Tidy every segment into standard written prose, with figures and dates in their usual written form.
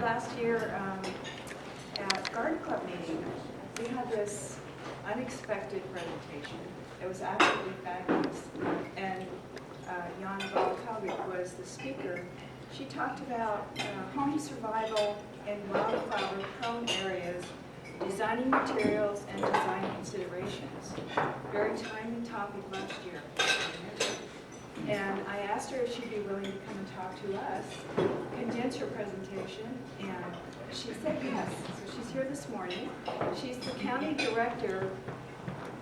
last year at Garden Club meeting, we had this unexpected presentation. It was absolutely fabulous. And Yana Valachovic was the speaker. She talked about home survival in wildfire-prone areas, designing materials and design considerations. Very timely topic last year. And I asked her if she'd be willing to come and talk to us, condense her presentation, and she said yes. So she's here this morning. She's the county director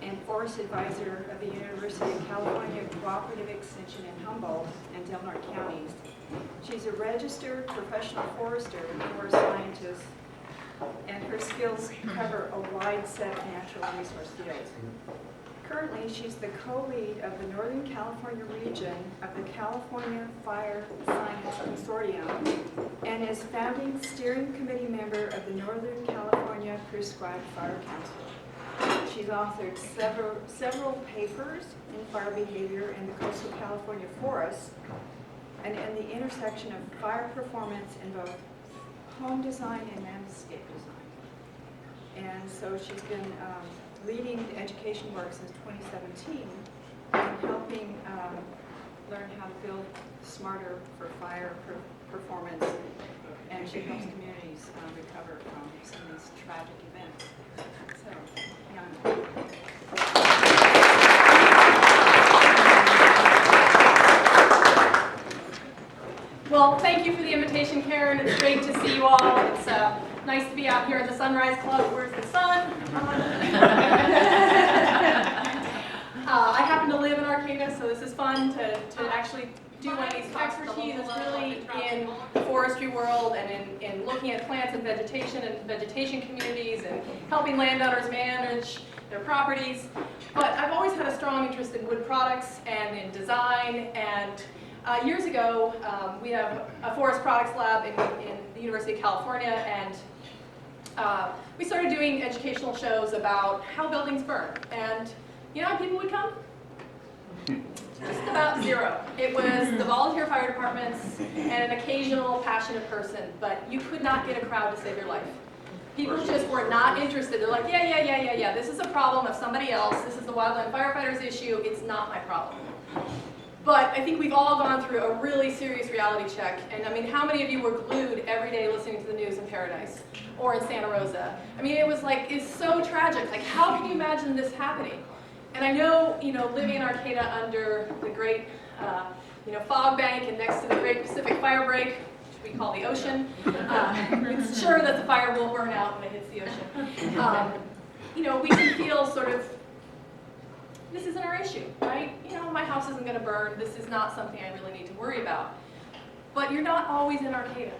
and forest advisor of the University of California Cooperative Extension in Humboldt and Del Norte counties. She's a registered professional forester and forest scientist, and her skills cover a wide set of natural resource fields. Currently, she's the co-lead of the Northern California region of the California Fire Science Consortium and is founding steering committee member of the Northern California Prescribed Fire Council. She's authored several papers in fire behavior in the coastal California forests and in the intersection of fire performance in both home design and landscape design. And so she's been leading the education work since 2017 and helping learn how to build smarter for fire performance, and she helps communities recover from some of these tragic events. So, Yana. Well, thank you for the invitation, Karen. It's great to see you all. It's nice to be out here at the Sunrise Club. Where's the sun? I happen to live in Arcata, so this is fun to actually do one of these. Expertise is really in the forestry world and in looking at plants and vegetation communities and helping landowners manage their properties. But I've always had a strong interest in wood products and in design. And years ago, we have a forest products lab in the University of California, and we started doing educational shows about how buildings burn. And you know how people would come? Just about zero. It was the volunteer fire departments and an occasional passionate person, but you could not get a crowd to save your life. People just were not interested. They're like, yeah, this is a problem of somebody else. This is the wildland firefighters issue. It's not my problem. But I think we've all gone through a really serious reality check. And I mean, how many of you were glued every day listening to the news in Paradise or in Santa Rosa? I mean, it was like, it's so tragic. Like, how can you imagine this happening? And I know, living in Arcata under the great, fog bank and next to the Great Pacific Fire Break, which we call the ocean, it's sure that the fire will burn out when it hits the ocean. We can feel sort of, this isn't our issue, right? My house isn't going to burn. This is not something I really need to worry about. But you're not always in Arcata.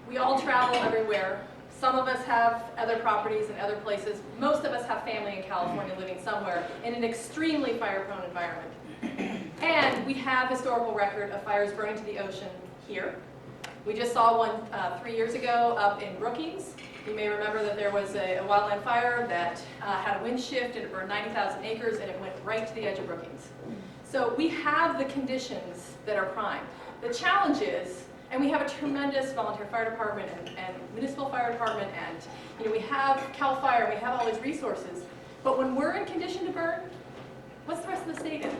We all travel everywhere. Some of us have other properties in other places. Most of us have family in California living somewhere in an extremely fire-prone environment. And we have historical record of fires burning to the ocean here. We just saw one 3 years ago up in Brookings. You may remember that there was a wildland fire that had a wind shift and it burned 90,000 acres and it went right to the edge of Brookings. So we have the conditions that are prime. The challenge is, and we have a tremendous volunteer fire department and municipal fire department, and we have CAL FIRE, we have all these resources. But when we're in condition to burn, what's the rest of the state in?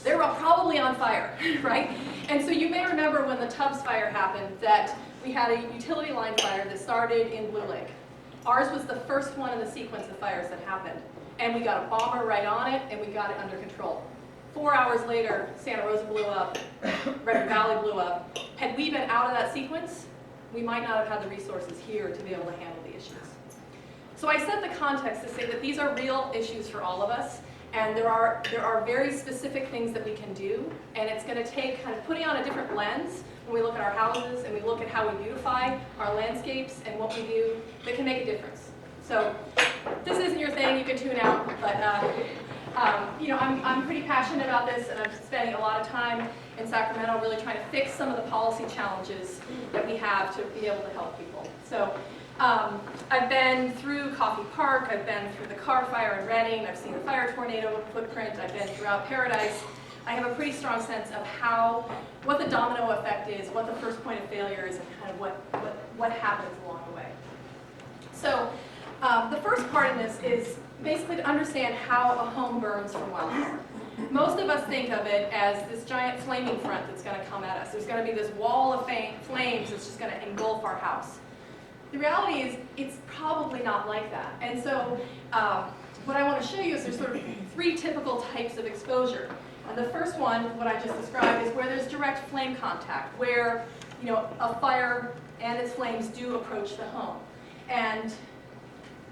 They're probably on fire, right? And so you may remember when the Tubbs fire happened that we had a utility line fire that started in Blue Lake. Ours was the first one in the sequence of fires that happened. And we got a bomber right on it, and we got it under control. 4 hours later, Santa Rosa blew up, Redwood Valley blew up. Had we been out of that sequence, we might not have had the resources here to be able to handle the issues. So I set the context to say that these are real issues for all of us, and there are very specific things that we can do, and it's going to take kind of putting on a different lens when we look at our houses and we look at how we beautify our landscapes and what we do that can make a difference. So if this isn't your thing, you can tune out, but I'm pretty passionate about this, and I'm spending a lot of time in Sacramento really trying to fix some of the policy challenges that we have to be able to help people. So I've been through Coffey Park, I've been through the Carr Fire in Redding, I've seen the fire tornado footprint, I've been throughout Paradise. I have a pretty strong sense of what the domino effect is, what the first point of failure is, and kind of of what happens along the way. So the first part of this is basically to understand how a home burns from wildfire. Most of us think of it as this giant flaming front that's going to come at us. There's going to be this wall of flames that's just going to engulf our house. The reality is it's probably not like that. And so what I want to show you is there's sort of 3 typical types of exposure. And the first one, what I just described, is where there's direct flame contact, where a fire and its flames do approach the home. And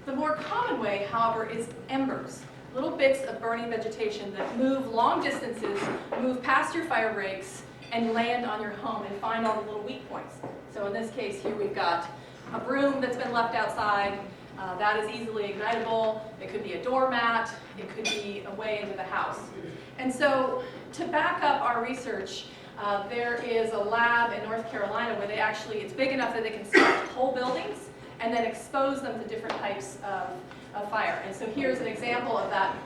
the more common way, however, is embers. Little bits of burning vegetation that move long distances, move past your fire breaks, and land on your home and find all the little weak points. So in this case here we've got a broom that's been left outside. That is easily ignitable. It could be a doormat. It could be a way into the house. And so to back up our research, there is a lab in North Carolina where it's big enough that they can select whole buildings and then expose them to different types of fire. And so here's an example of that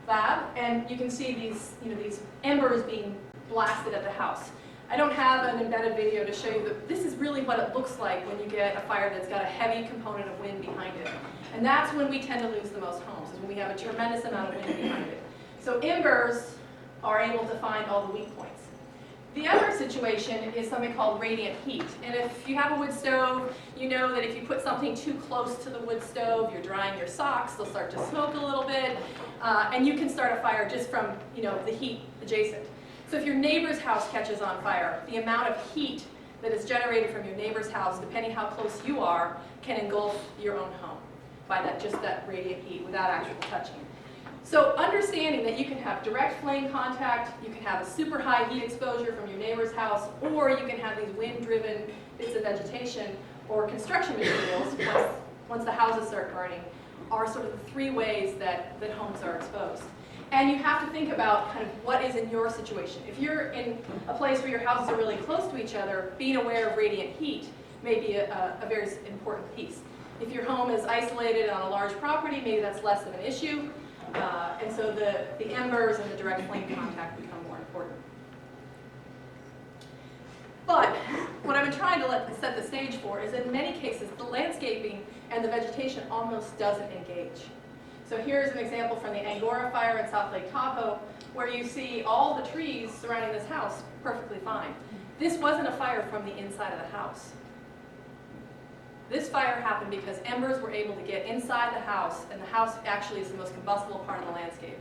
lab, and you can see these embers being blasted at the house. I don't have an embedded video to show you, but this is really what it looks like when you get a fire that's got a heavy component of wind behind it. And that's when we tend to lose the most homes, is when we have a tremendous amount of wind behind it. So embers are able to find all the weak points. The other situation is something called radiant heat. And if you have a wood stove, you know that if you put something too close to the wood stove, you're drying your socks, they'll start to smoke a little bit, and you can start a fire just from the heat adjacent. So if your neighbor's house catches on fire, the amount of heat that is generated from your neighbor's house, depending how close you are, can engulf your own home by just that radiant heat without actual touching. So understanding that you can have direct flame contact, you can have a super high heat exposure from your neighbor's house, or you can have these wind-driven bits of vegetation or construction materials once the houses start burning, are sort of the 3 ways that homes are exposed. And you have to think about kind of what is in your situation. If you're in a place where your houses are really close to each other, being aware of radiant heat may be a very important piece. If your home is isolated on a large property, maybe that's less of an issue. And so the embers and the direct flame contact become more important. But what I've been trying to set the stage for is in many cases the landscaping and the vegetation almost doesn't engage. So here's an example from the Angora fire in South Lake Tahoe, where you see all the trees surrounding this house perfectly fine. This wasn't a fire from the inside of the house. This fire happened because embers were able to get inside the house, and the house actually is the most combustible part of the landscape.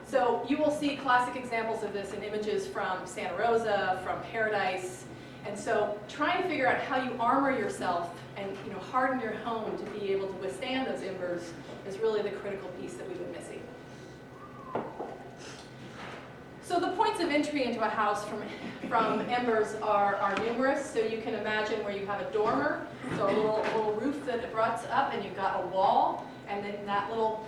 So you will see classic examples of this in images from Santa Rosa, from Paradise. And so trying to figure out how you armor yourself and harden your home to be able to withstand those embers is really the critical piece that we've been missing. So the points of entry into a house from embers are numerous. So you can imagine where you have a dormer, so a little roof that abuts up, and you've got a wall, and then that little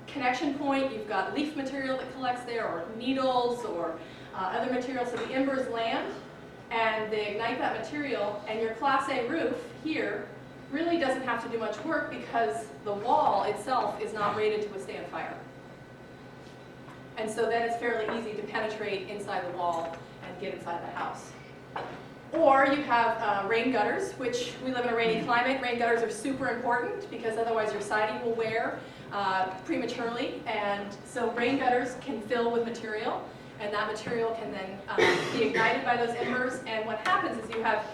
connection point, you've got leaf material that collects there, or needles, or other materials. So the embers land, and they ignite that material, and your Class A roof here really doesn't have to do much work because the wall itself is not rated to withstand fire. And so then it's fairly easy to penetrate inside the wall and get inside the house. Or you have rain gutters, which we live in a rainy climate. Rain gutters are super important because otherwise your siding will wear prematurely. And so rain gutters can fill with material, and that material can then be ignited by those embers. And what happens is you have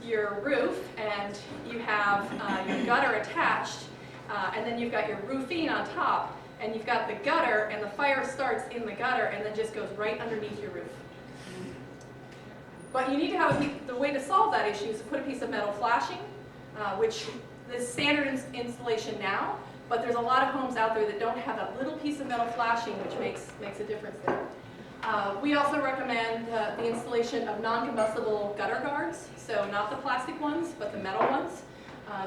your roof, and you have your gutter attached, and then you've got your roofing on top, and you've got the gutter, and the fire starts in the gutter and then just goes right underneath your roof. But you need to have the way to solve that issue is to put a piece of metal flashing, which is standard installation now, but there's a lot of homes out there that don't have that little piece of metal flashing, which makes a difference there. We also recommend the installation of non-combustible gutter guards, so not the plastic ones, but the metal ones.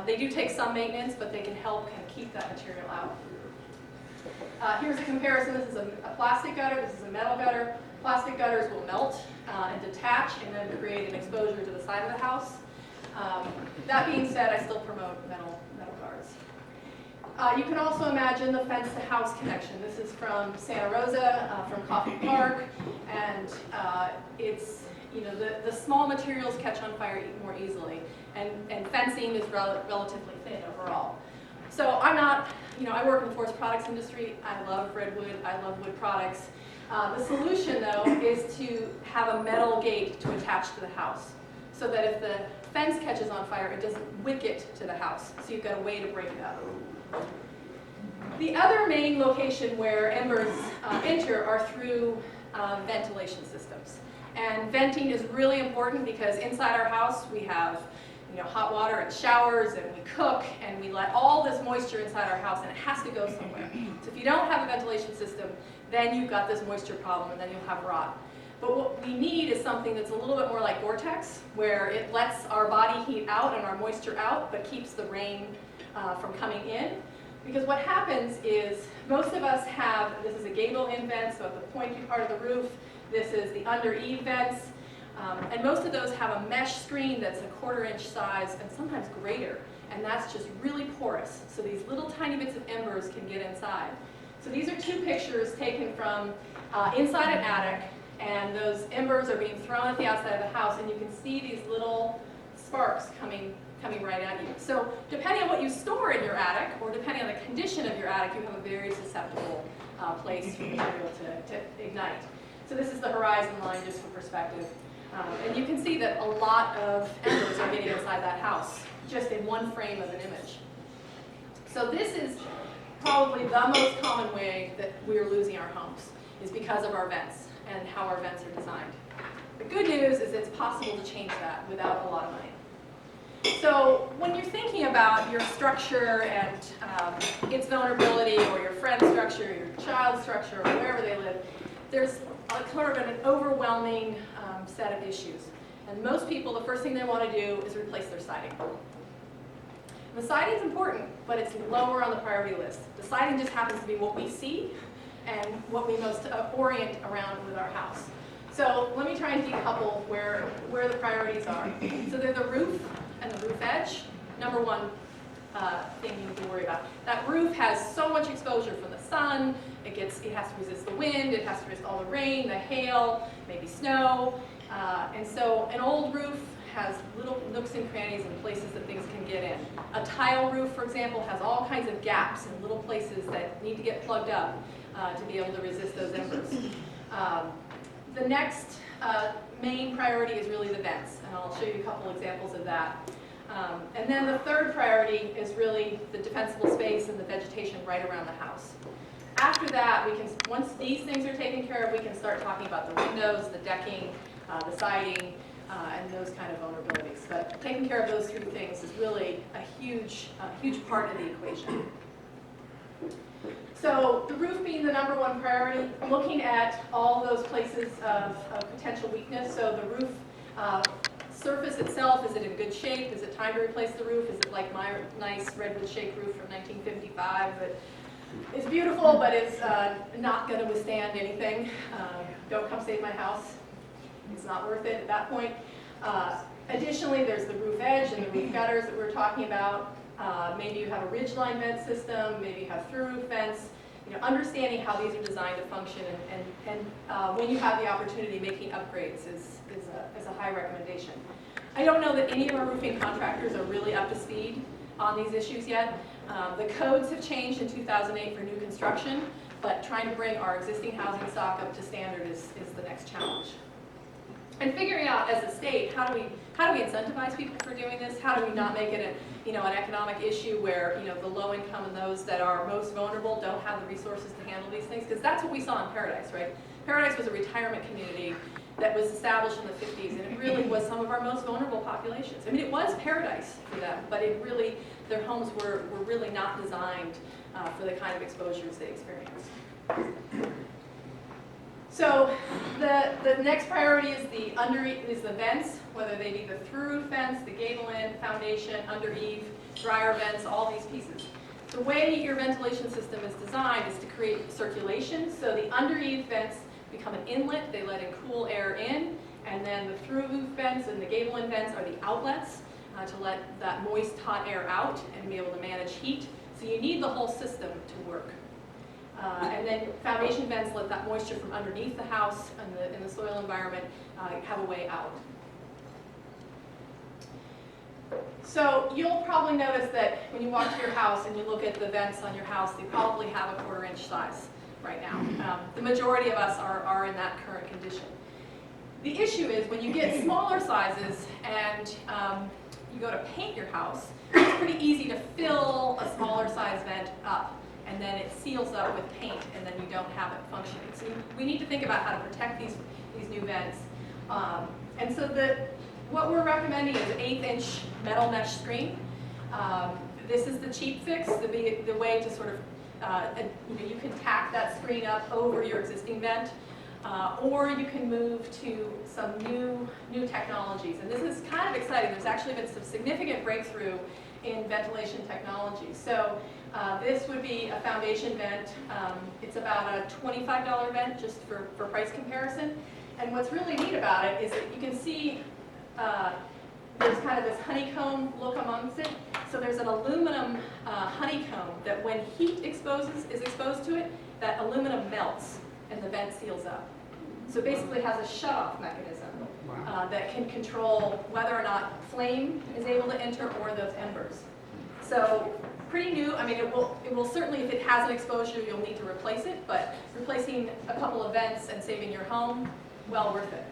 They do take some maintenance, but they can help kind of keep that material out. Here's a comparison. This is a plastic gutter, this is a metal gutter. Plastic gutters will melt and detach and then create an exposure to the side of the house. That being said, I still promote metal guards. You can also imagine the fence-to-house connection. This is from Santa Rosa, from Coffey Park, and the small materials catch on fire more easily, and fencing is relatively thin overall. So I'm not, I work in the forest products industry. I love redwood. I love wood products. The solution, though, is to have a metal gate to attach to the house, so that if the fence catches on fire, it doesn't wick it to the house. So you've got a way to break it up. The other main location where embers enter are through ventilation systems. And venting is really important because inside our house we have hot water and showers, and we cook, and we let all this moisture inside our house, and it has to go somewhere. So if you don't have a ventilation system, then you've got this moisture problem, and then you'll have rot. But what we need is something that's a little bit more like Gore-Tex, where it lets our body heat out and our moisture out, but keeps the rain from coming in. Because what happens is most of us have, this is a gable-in vent, so at the pointy part of the roof, this is the under-eave vents, and most of those have a mesh screen that's a 1/4 inch size and sometimes greater, and that's just really porous. So these little tiny bits of embers can get inside. So these are 2 pictures taken from inside an attic, and those embers are being thrown at the outside of the house, and you can see these little sparks coming right at you. So depending on what you store in your attic, or depending on the condition of your attic, you have a very susceptible place for material to ignite. So this is the horizon line, just for perspective. And you can see that a lot of embers are getting inside that house, just in one frame of an image. So this is probably the most common way that we're losing our homes, is because of our vents and how our vents are designed. The good news is it's possible to change that without a lot of money. So when you're thinking about your structure and its vulnerability, or your friend's structure, or your child's structure, or wherever they live, there's sort of an overwhelming set of issues. And most people, the first thing they want to do is replace their siding. The siding is important, but it's lower on the priority list. The siding just happens to be what we see and what we most orient around with our house. So let me try and decouple where the priorities are. So they're the roof and the roof edge. Number one thing you need to worry about. That roof has so much exposure from the sun. It has to resist the wind. It has to resist all the rain, the hail, maybe snow. And so an old roof has little nooks and crannies and places that things can get in. A tile roof, for example, has all kinds of gaps and little places that need to get plugged up to be able to resist those embers. The next main priority is really the vents, and I'll show you a couple examples of that. And then the third priority is really the defensible space and the vegetation right around the house. After that, once these things are taken care of, we can start talking about the windows, the decking, the siding, and those kind of vulnerabilities. But taking care of those 3 things is really a huge part of the equation. So the roof being the number 1 priority, looking at all those places of potential weakness. So the roof surface itself, is it in good shape? Is it time to replace the roof? Is it like my nice redwood shake roof from 1955 that is beautiful but is not going to withstand anything? Don't come save my house. It's not worth it at that point. Additionally, there's the roof edge and the roof gutters that we're talking about. Maybe you have a ridgeline vent system, maybe you have through roof vents. Understanding how these are designed to function, and when you have the opportunity, making upgrades is a high recommendation. I don't know that any of our roofing contractors are really up to speed on these issues yet. The codes have changed in 2008 for new construction, but trying to bring our existing housing stock up to standard is the next challenge. And figuring out as a state, how do we incentivize people for doing this? How do we not make it an economic issue where the low income and those that are most vulnerable don't have the resources to handle these things? Because that's what we saw in Paradise, right? Paradise was a retirement community that was established in the 50s, and it really was some of our most vulnerable populations. I mean, it was paradise for them, but their homes were really not designed for the kind of exposures they experienced. So the next priority is the vents, whether they be the through roof vents, the gable-in, foundation, under-eave, dryer vents, all these pieces. The way your ventilation system is designed is to create circulation. So the under-eave vents become an inlet. They let in cool air in. And then the through roof vents and the gable-in vents are the outlets to let that moist, hot air out and be able to manage heat. So you need the whole system to work. And then foundation vents let that moisture from underneath the house and in the soil environment have a way out. So you'll probably notice that when you walk to your house and you look at the vents on your house, they probably have a 1/4 inch size right now. The majority of us are in that current condition. The issue is when you get smaller sizes and you go to paint your house, it's pretty easy to fill a smaller size vent up, and then it seals up with paint, and then you don't have it functioning. So we need to think about how to protect these new vents. And so what we're recommending is an 1/8 inch metal mesh screen. This is the cheap fix, the way to sort of, you can tack that screen up over your existing vent, or you can move to some new technologies. And this is kind of exciting. There's actually been some significant breakthrough in ventilation technology. So this would be a foundation vent. It's about a $25 vent just for price comparison. And what's really neat about it is that you can see there's kind of this honeycomb look amongst it. So there's an aluminum honeycomb that when heat is exposed to it, that aluminum melts and the vent seals up. So it basically has a shut-off mechanism that can control whether or not flame is able to enter or those embers. So pretty new. I mean, it will certainly, if it has an exposure, you'll need to replace it, but replacing a couple of vents and saving your home, well worth it.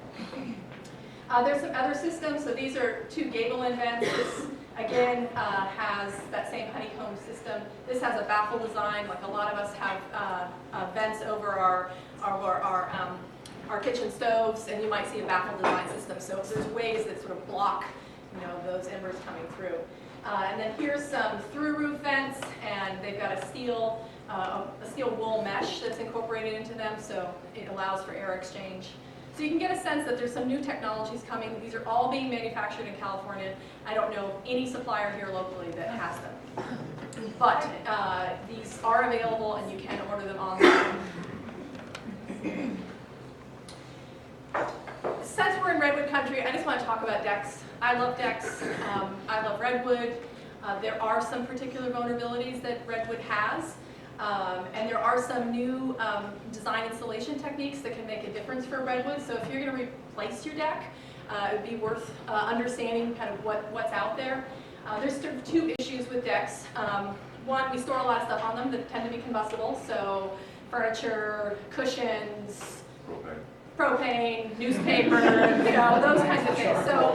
There's some other systems. So these are 2 gable-in vents. This, again, has that same honeycomb system. This has a baffle design. Like a lot of us have vents over our kitchen stoves, and you might see a baffle design system. So there's ways that sort of block, those embers coming through. And then here's some through-roof vents, and they've got a steel wool mesh that's incorporated into them, so it allows for air exchange. So you can get a sense that there's some new technologies coming. These are all being manufactured in California. I don't know of any supplier here locally that has them. But these are available, and you can order them online. Since we're in redwood country, I just want to talk about decks. I love decks. I love redwood. There are some particular vulnerabilities that redwood has. And there are some new design installation techniques that can make a difference for redwood. So if you're going to replace your deck, it would be worth understanding kind of what's out there. There's sort of 2 issues with decks. One, we store a lot of stuff on them that tend to be combustible. So furniture, cushions, propane, newspaper, those kinds of things. So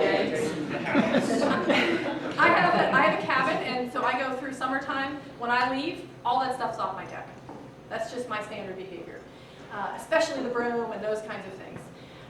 I have a cabin, and so I go through summertime. When I leave, all that stuff's off my deck. That's just my standard behavior, especially the broom and those kinds of things.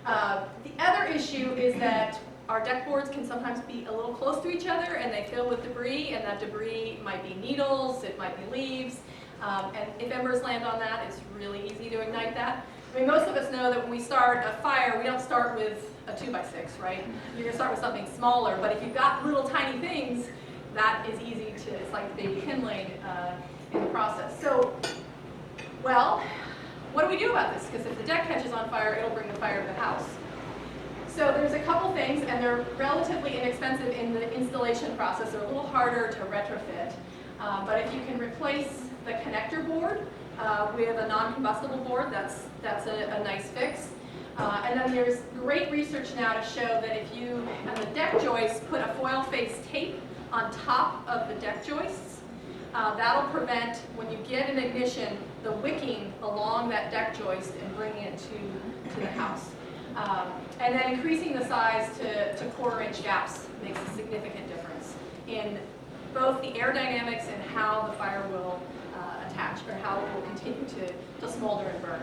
The other issue is that our deck boards can sometimes be a little close to each other, and they fill with debris, and that debris might be needles, it might be leaves, and if embers land on that, it's really easy to ignite that. I mean, most of us know that when we start a fire, we don't start with a 2x6, right? You're going to start with something smaller, but if you've got little tiny things, that is easy to, it's like baby kindling in the process. So, well, what do we do about this? Because if the deck catches on fire, it'll bring the fire to the house. So there's a couple things, and they're relatively inexpensive in the installation process. They're a little harder to retrofit. But if you can replace the connector board with a non-combustible board, that's a nice fix. And then there's great research now to show that if you, on the deck joists, put a foil face tape on top of the deck joists, that'll prevent, when you get an ignition, the wicking along that deck joist and bringing it to the house. And then increasing the size to 1/4 inch gaps makes a significant difference in both the air dynamics and how the fire will attach, or how it will continue to smolder and burn.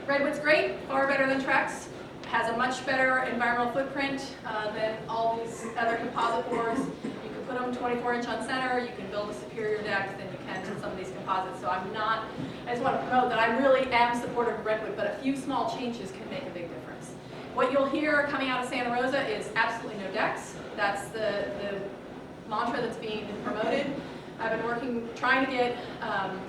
Redwood's great, far better than Trex. Has a much better environmental footprint than all these other composite boards. You can put them 24 inch on center, you can build a superior deck than you can to some of these composites. So I just want to promote that I really am supportive of Redwood, but a few small changes can make a big difference. What you'll hear coming out of Santa Rosa is absolutely no decks. That's the mantra that's being promoted. I've been trying to get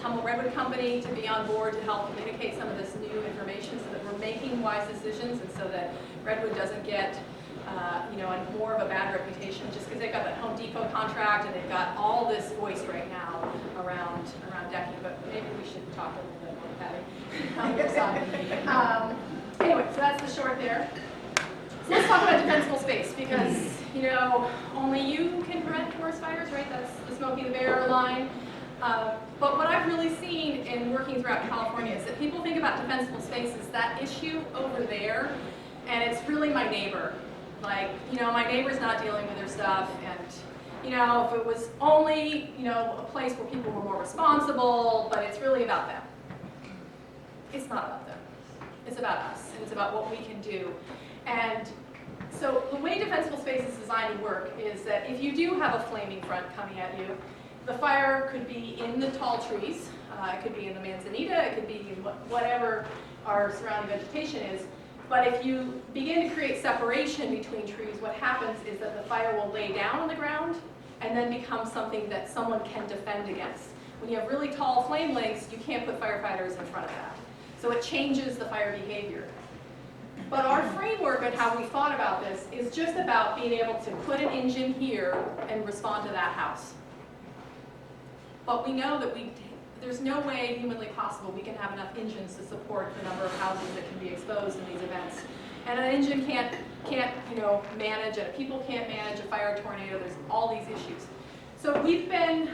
Humboldt Redwood Company to be on board to help communicate some of this new information so that we're making wise decisions and so that Redwood doesn't get and more of a bad reputation just because they've got that Home Depot contract and they've got all this voice right now around decking, but maybe we should talk a little bit more about it. Anyway, so that's the short there. So let's talk about defensible space because, only you can prevent forest fires, right? That's the Smokey the Bear line. But what I've really seen in working throughout California is that people think about defensible spaces, that issue over there, and it's really my neighbor. Like, my neighbor's not dealing with their stuff, and, if it was only, a place where people were more responsible, but it's really about them. It's not about them. It's about us, and it's about what we can do. And so the way defensible space is designed to work is that if you do have a flaming front coming at you, the fire could be in the tall trees, it could be in the manzanita, it could be in whatever our surrounding vegetation is. But if you begin to create separation between trees, what happens is that the fire will lay down on the ground and then become something that someone can defend against. When you have really tall flame lengths, you can't put firefighters in front of that. So it changes the fire behavior. But our framework and how we thought about this is just about being able to put an engine here and respond to that house. But we know that there's no way humanly possible we can have enough engines to support the number of houses that can be exposed in these events. And an engine can't manage it. People can't manage a fire tornado. There's all these issues. So we've been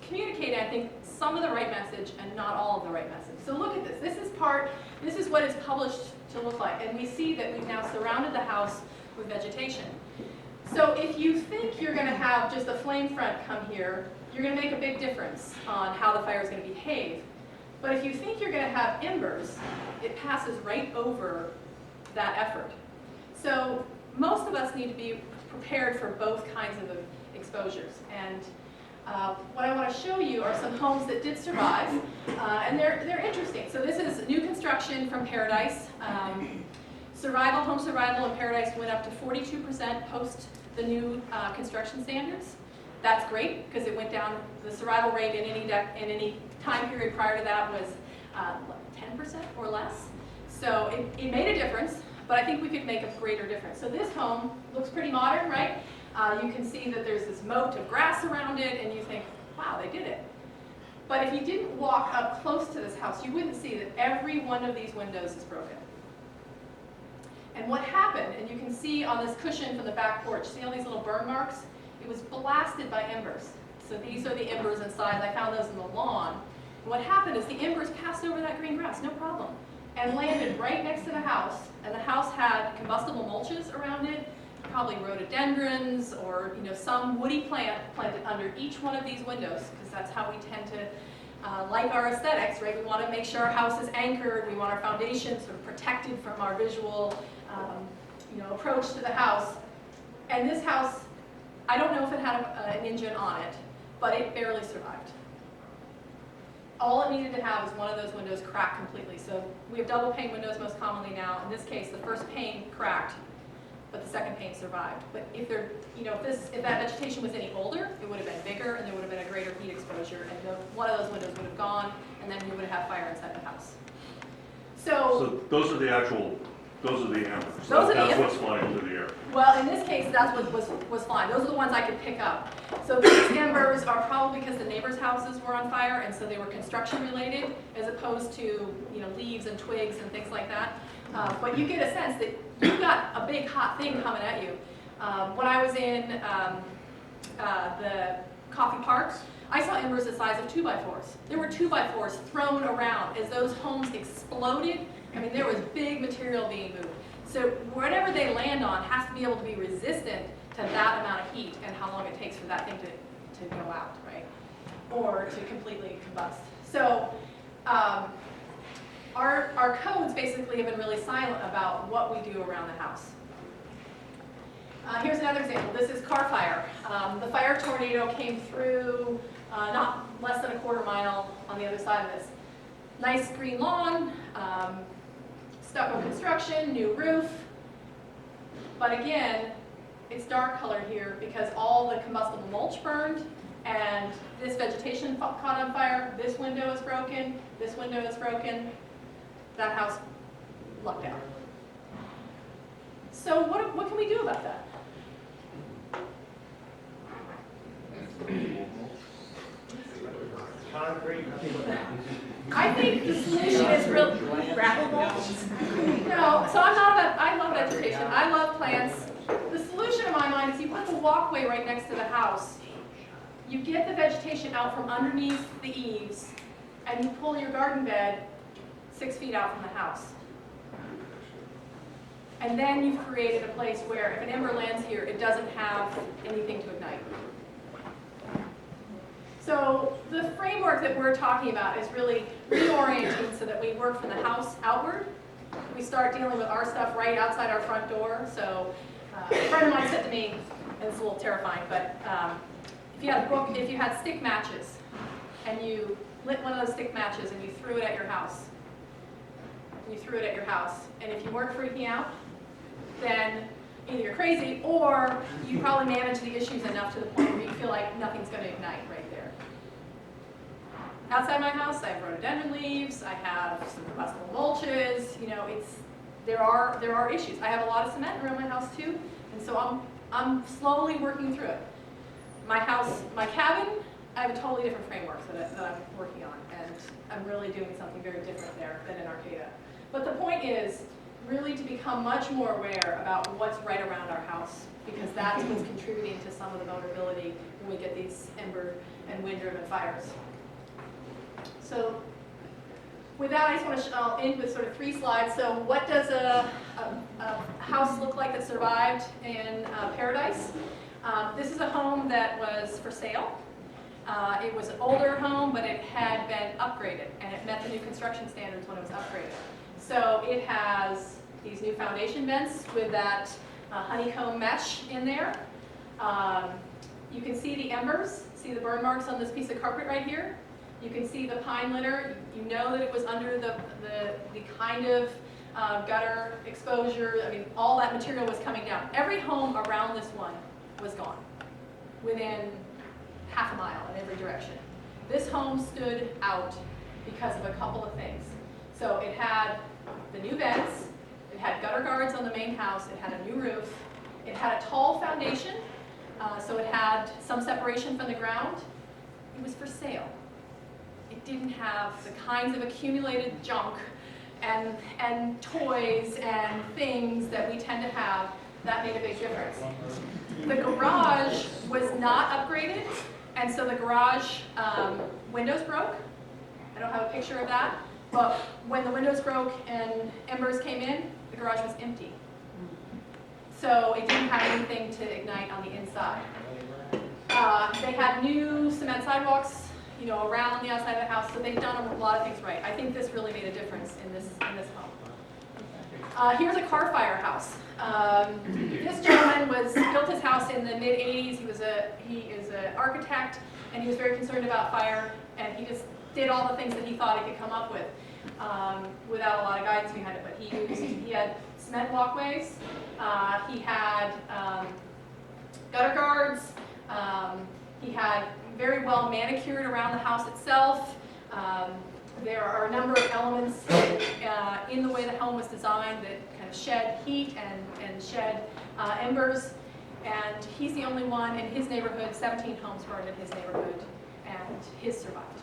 communicating, I think, some of the right message and not all of the right message. So look at this. This is what it's published to look like. And we see that we've now surrounded the house with vegetation. So if you think you're going to have just a flame front come here, you're going to make a big difference on how the fire is going to behave. But if you think you're going to have embers, it passes right over that effort. So most of us need to be prepared for both kinds of exposures. And what I want to show you are some homes that did survive, and they're interesting. So this is new construction from Paradise. Home survival in Paradise went up to 42% post the new construction standards. That's great because it went down. The survival rate in any time period prior to that was 10% or less. So it made a difference, but I think we could make a greater difference. So this home looks pretty modern, right? You can see that there's this moat of grass around it, and you think, wow, they did it. But if you didn't walk up close to this house, you wouldn't see that every one of these windows is broken. And what happened, and you can see on this cushion from the back porch, see all these little burn marks? It was blasted by embers. So these are the embers inside. I found those in the lawn. And what happened is the embers passed over that green grass, no problem, and landed right next to the house. And the house had combustible mulches around it, probably rhododendrons or some woody plant planted under each one of these windows, because that's how we tend to like our aesthetics, right? We want to make sure our house is anchored. We want our foundations sort of protected from our visual approach to the house. And this house, I don't know if it had an engine on it, but it barely survived. All it needed to have was one of those windows crack completely. So we have double pane windows most commonly now. In this case, the first pane cracked, but the second pane survived. But if that vegetation was any older, it would have been bigger and there would have been a greater heat exposure, and one of those windows would have gone, and then you would have fire inside the house. So those are the embers. That's what's flying through the air. Well, in this case, that's what was flying. Those are the ones I could pick up. So these embers are probably because the neighbors' houses were on fire, and so they were construction related, as opposed to leaves and twigs and things like that. But you get a sense that you've got a big hot thing coming at you. When I was in the coffee parks, I saw embers the size of 2x4s. There were 2x4s thrown around as those homes exploded. I mean, there was big material being moved. So whatever they land on has to be able to be resistant to that amount of heat and how long it takes for that thing to go out, right? Or to completely combust. So our codes basically have been really silent about what we do around the house. Here's another example. This is car fire. The fire tornado came through not less than a quarter mile on the other side of this. Nice green lawn, stucco construction, new roof. But again, it's dark color here because all the combustible mulch burned and this vegetation caught on fire. This window is broken. This window is broken. That house lucked out. So what can we do about that? Concrete. I think the solution is real gravel mulch. No, so I love vegetation, I love plants. The solution in my mind is you put the walkway right next to the house. You get the vegetation out from underneath the eaves, and you pull your garden bed 6 feet out from the house. And then you've created a place where if an ember lands here, it doesn't have anything to ignite. So the framework that we're talking about is really reorienting so that we work from the house outward. We start dealing with our stuff right outside our front door. So a friend of mine said to me, and it's a little terrifying, but if you had stick matches and you lit one of those stick matches and you threw it at your house, and if you weren't freaking out, then either you're crazy or you probably manage the issues enough to the point where you feel like nothing's going to ignite right there. Outside my house, I have rhododendron leaves, I have some combustible mulches, you know, there are issues. I have a lot of cement around my house too, and so I'm slowly working through it. My house, my cabin, I have a totally different framework that I'm working on, and I'm really doing something very different there than in Arcata. But the point is really to become much more aware about what's right around our house, because that's what's contributing to some of the vulnerability when we get these ember and wind-driven fires. So with that, I just want to I'll end with sort of 3 slides. So what does a house look like that survived in Paradise? This is a home that was for sale. It was an older home, but it had been upgraded, and it met the new construction standards when it was upgraded. So it has these new foundation vents with that honeycomb mesh in there. You can see the embers, see the burn marks on this piece of carpet right here. You can see the pine litter. You know that it was under the kind of gutter exposure. I mean, all that material was coming down. Every home around this one was gone within half a mile in every direction. This home stood out because of a couple of things. So it had the new vents, it had gutter guards on the main house, it had a new roof, it had a tall foundation, so it had some separation from the ground. It was for sale. It didn't have the kinds of accumulated junk and toys and things that we tend to have. That made a big difference. The garage was not upgraded, and so the garage windows broke. I don't have a picture of that, but when the windows broke and embers came in, the garage was empty. So it didn't have anything to ignite on the inside. They had new cement sidewalks, you know, around the outside of the house, so they've done a lot of things right. I think this really made a difference in this home. Here's a car fire house. This gentleman built his house in the mid-'80s. He is an architect, and he was very concerned about fire, and he just did all the things that he thought he could come up with without a lot of guidance behind it. But he had cement walkways, he had gutter guards, he had very well manicured around the house itself. There are a number of elements in the way the home was designed that kind of shed heat and shed embers. And he's the only one in his neighborhood. 17 homes burned in his neighborhood, and his survived.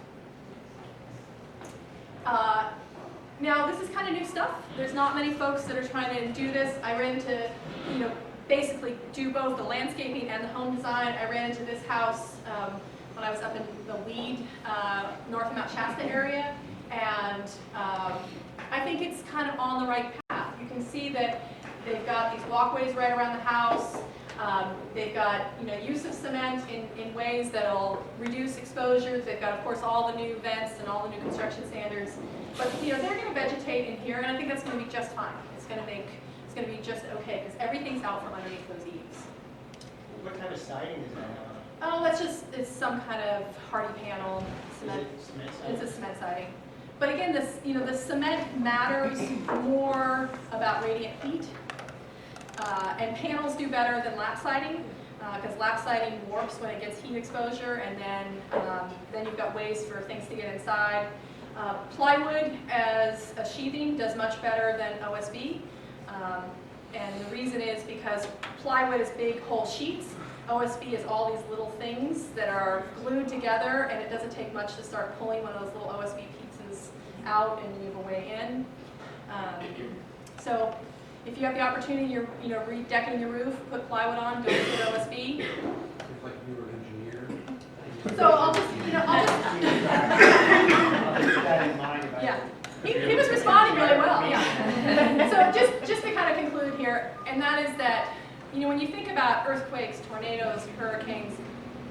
Now, this is kind of new stuff. There's not many folks that are trying to do this. I ran into, you know, basically do both the landscaping and the home design. I ran into this house when I was up in the Weed, north of Mount Shasta area, and I think it's kind of on the right path. You can see that they've got these walkways right around the house. They've got, you know, use of cement in ways that'll reduce exposures. They've got, of course, all the new vents and all the new construction standards. But, you know, they're going to vegetate in here, and I think that's going to be just fine. It's going to be just okay because everything's out from underneath those eaves. What kind of siding is that on? Oh, it's some kind of hardy panel cement. Is it cement siding? It's a cement siding. But again, the cement matters more about radiant heat. And panels do better than lap siding because lap siding warps when it gets heat exposure, and then you've got ways for things to get inside. Plywood as a sheathing does much better than OSB. And the reason is because plywood is big whole sheets. OSB is all these little things that are glued together, and it doesn't take much to start pulling one of those little OSB pieces out and move a way in. So if you have the opportunity, you're redecking your roof, put plywood on, don't put OSB. It's like you were an engineer. So I'll just Keep that in mind. yeah. He was responding really well, yeah. So just to kind of conclude here, and that is that, when you think about earthquakes, tornadoes, hurricanes,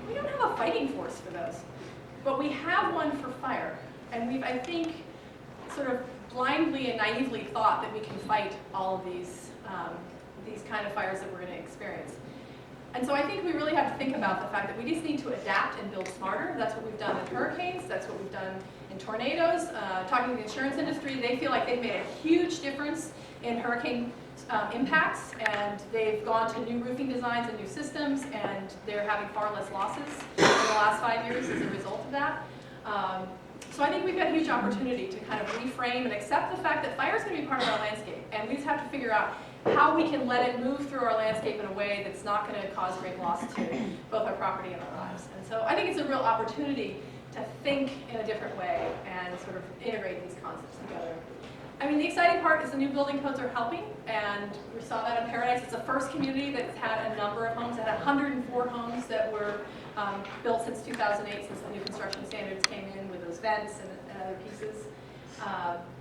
we don't have a fighting force for those. But we have one for fire. And we've, I think, sort of blindly and naively thought that we can fight all of these kind of fires that we're going to experience. And so I think we really have to think about the fact that we just need to adapt and build smarter. That's what we've done in hurricanes. That's what we've done in tornadoes. Talking to the insurance industry, they feel like they've made a huge difference in hurricane impacts, and they've gone to new roofing designs and new systems, and they're having far less losses in the last 5 years as a result of that. So I think we've got a huge opportunity to kind of reframe and accept the fact that fire is going to be part of our landscape, and we just have to figure out how we can let it move through our landscape in a way that's not going to cause great loss to both our property and our lives. And so I think it's a real opportunity to think in a different way and sort of integrate these concepts together. I mean, the exciting part is the new building codes are helping, and we saw that in Paradise. It's the first community that's had a number of homes. It had 104 homes that were built since 2008, since the new construction standards came in with those vents and other pieces.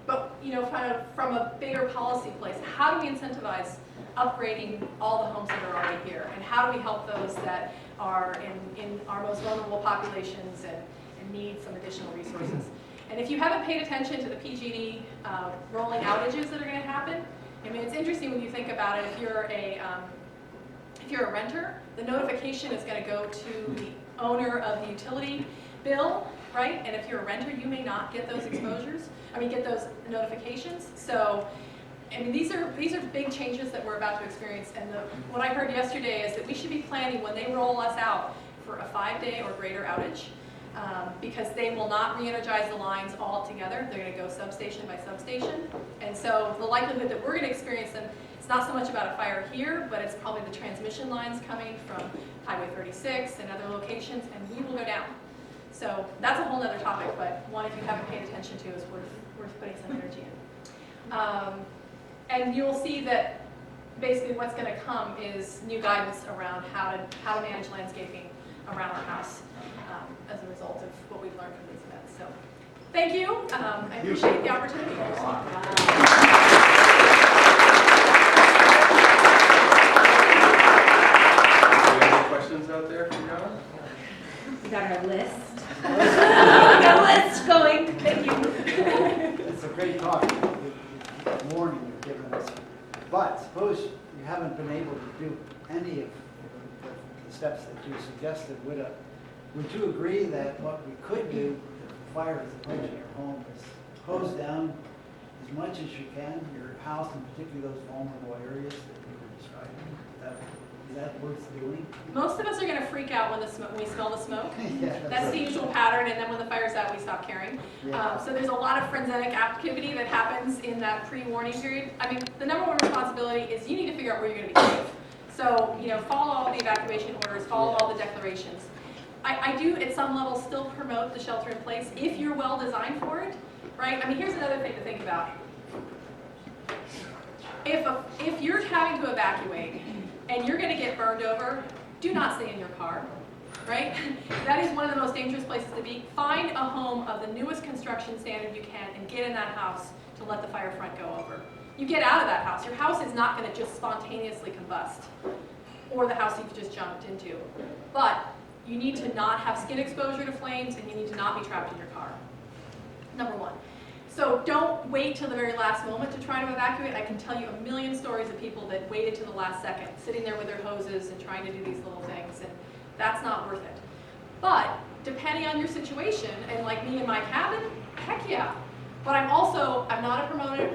But kind of from a bigger policy place, how do we incentivize upgrading all the homes that are already here, and how do we help those that are in our most vulnerable populations and need some additional resources? And if you haven't paid attention to the PG&E rolling outages that are going to happen, I mean, it's interesting when you think about it. If you're a renter, the notification is going to go to the owner of the utility bill, right? And if you're a renter, you may not get those get those notifications. So, I mean, these are big changes that we're about to experience. And what I heard yesterday is that we should be planning when they roll us out for a 5-day or greater outage. Because they will not re-energize the lines all together. They're going to go substation by substation. And so the likelihood that we're going to experience them, it's not so much about a fire here, but it's probably the transmission lines coming from Highway 36 and other locations, and we will go down. So that's a whole other topic, but one if you haven't paid attention to is worth putting some energy in. And you'll see that basically what's going to come is new guidance around how to manage landscaping around our house. As a result of what we've learned from these events. So, thank you. I appreciate the opportunity. Any questions out there for Yana? We got our list. We got a list going. Thank you. It's a great talk, the warning you've given us. But suppose you haven't been able to do any of the steps that you suggested. Would you agree that what we could do if the fire is approaching your home is close down as much as you can your house, and particularly those vulnerable areas that you were describing? Is that worth doing? Most of us are going to freak out when we smell the smoke. Yeah, That's the usual pattern, and then when the fire's out, we stop caring. Yeah. So there's a lot of forensic activity that happens in that pre-warning period. I mean, the number one responsibility is you need to figure out where you're going to be safe. So, follow all the evacuation orders, follow all the declarations. I do, at some level, still promote the shelter in place if you're well designed for it, right? I mean, here's another thing to think about. If you're having to evacuate and you're going to get burned over, do not stay in your car, right? That is one of the most dangerous places to be. Find a home of the newest construction standard you can and get in that house to let the fire front go over. You get out of that house. Your house is not going to just spontaneously combust, or the house you've just jumped into. But you need to not have skin exposure to flames, and you need to not be trapped in your car. Number one. So don't wait till the very last moment to try to evacuate. I can tell you a million stories of people that waited to the last second, sitting there with their hoses and trying to do these little things, and that's not worth it. But depending on your situation, and like me in my cabin, heck yeah. But I'm not a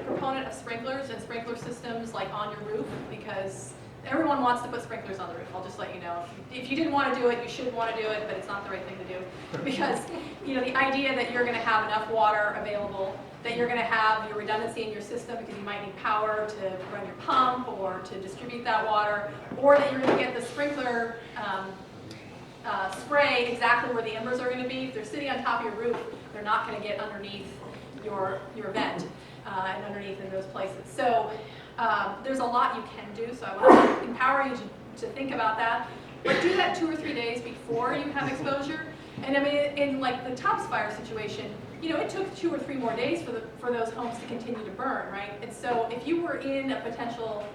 proponent of sprinklers and sprinkler systems like on your roof, because everyone wants to put sprinklers on the roof, I'll just let you know. If you didn't want to do it, you should want to do it, but it's not the right thing to do. Because, the idea that you're going to have enough water available, that you're going to have your redundancy in your system because you might need power to run your pump or to distribute that water, or that you're going to get the sprinkler spray exactly where the embers are going to be. If they're sitting on top of your roof, they're not going to get underneath your vent and underneath in those places. So there's a lot you can do, so I want to empower you to think about that. But do that 2 or 3 days before you have exposure. And I mean, in like the Tubbs fire situation, it took 2 or 3 more days for those homes to continue to burn, right? And so if you were in a potential,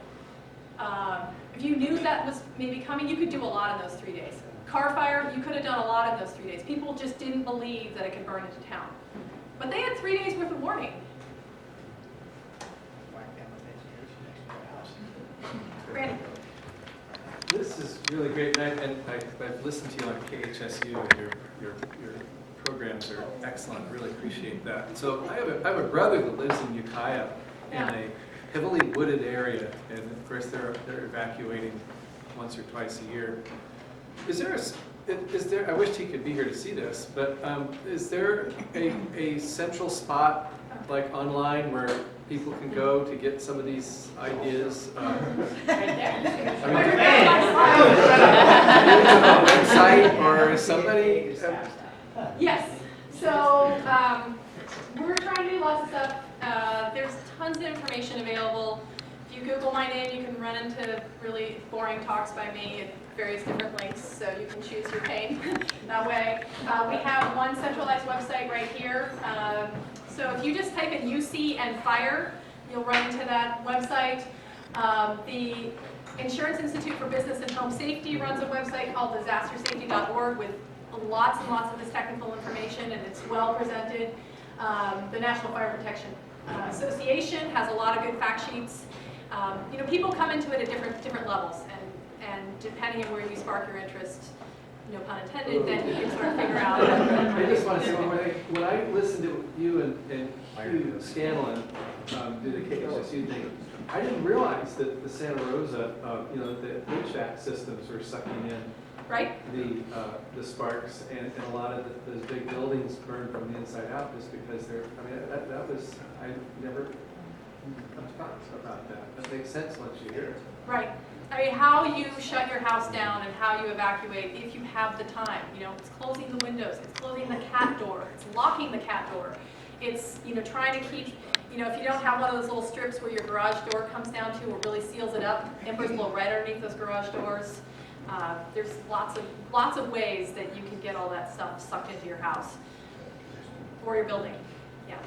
if you knew that was maybe coming, you could do a lot in those 3 days. Car fire, you could have done a lot in those 3 days. People just didn't believe that it could burn into town. But they had 3 days worth of warning. Randy. This is really great, and I've listened to you on KHSU, and your programs are excellent. Really appreciate that. So I have a brother that lives in Ukiah in a heavily wooded area, and of course they're evacuating once or twice a year. Is there? I wish he could be here to see this, but is there a central spot like online where people can go to get some of these ideas? Website or somebody? Yes. So we're trying to do lots of stuff. There's tons of information available. If you Google my name, you can run into really boring talks by me at various different links, so you can choose your pain that way. We have one centralized website right here. So if you just type in UC and fire, you'll run into that website. The Insurance Institute for Business and Home Safety runs a website called disastersafety.org with lots and lots of this technical information, and it's well presented. The National Fire Protection Association has a lot of good fact sheets. People come into it at different levels, and depending on where you spark your interest, no pun intended, then you can sort of figure out. I just want to say, when I listened to you and Hugh Scanlon do the KHSU thing, I didn't realize that the Santa Rosa, the HVAC systems were sucking in Right? the sparks, and a lot of those big buildings burn from the inside out just because I never thought about that. That makes sense once you hear it. Right. I mean, how you shut your house down and how you evacuate if you have the time. It's closing the windows, it's closing the cat door, it's locking the cat door. It's, trying to keep, if you don't have one of those little strips where your garage door comes down to or really seals it up, embers will right underneath those garage doors. There's lots of ways that you can get all that stuff sucked into your house or your building. Yeah.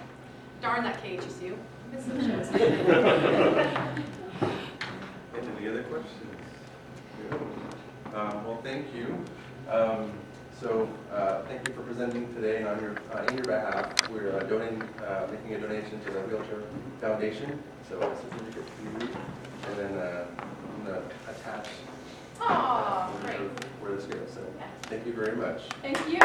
Darn that KHSU. Miss those shows. Any other questions? Good. Well, thank you. Thank you for presenting today, and on in your behalf, we're making a donation to the Wheelchair Foundation. So a certificate to you, and then I'm going to attach Oh, great. where this goes. So thank you very much. Thank you.